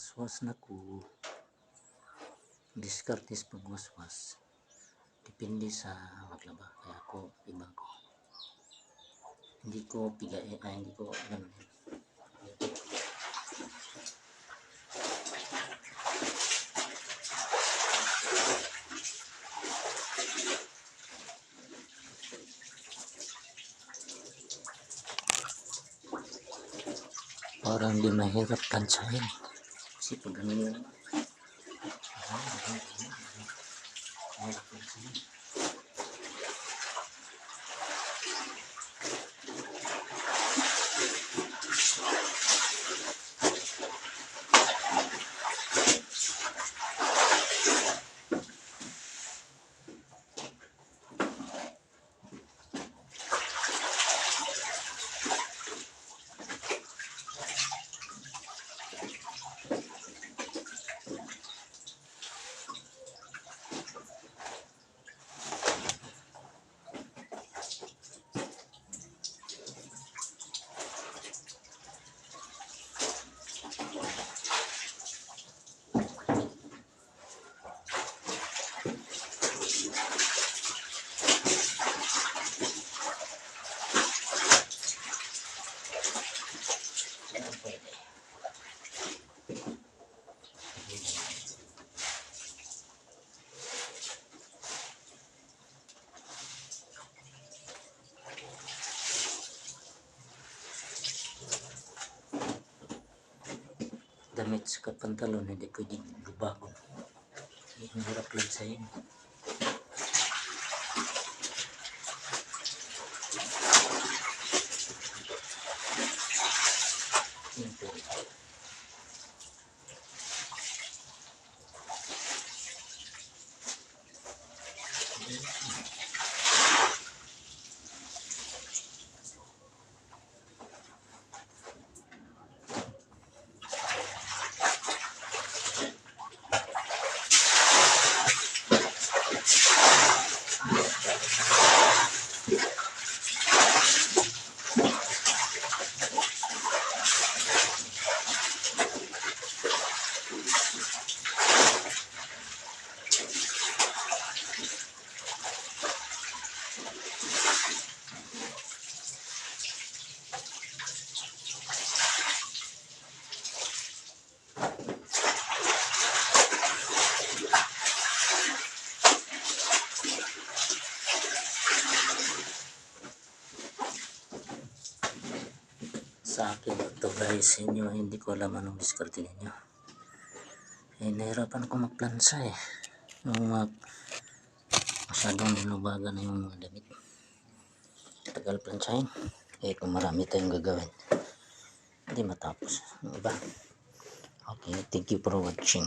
Waswas na ko. Diskartes pag waswas. Depende sa maglaba. Kaya ako iba ko. Hindi ko pigain. Hindi ko ganun. Parang di mahirap tansahin. Kasi pag ganun yun. Mahirap tansahin. Damit sa pantalon hindi pwedeng lubagon. Ang hirap lang sa inyo. Sa akin ito guys, inyo hindi ko alam anong diskarte ninyo. Nahirapan ako magplansa yung masyadong nilubagan na yung mga damit. Tagal plansahin. Kung marami tayong gagawin, hindi matapos. Yung iba. Okay, thank you for watching.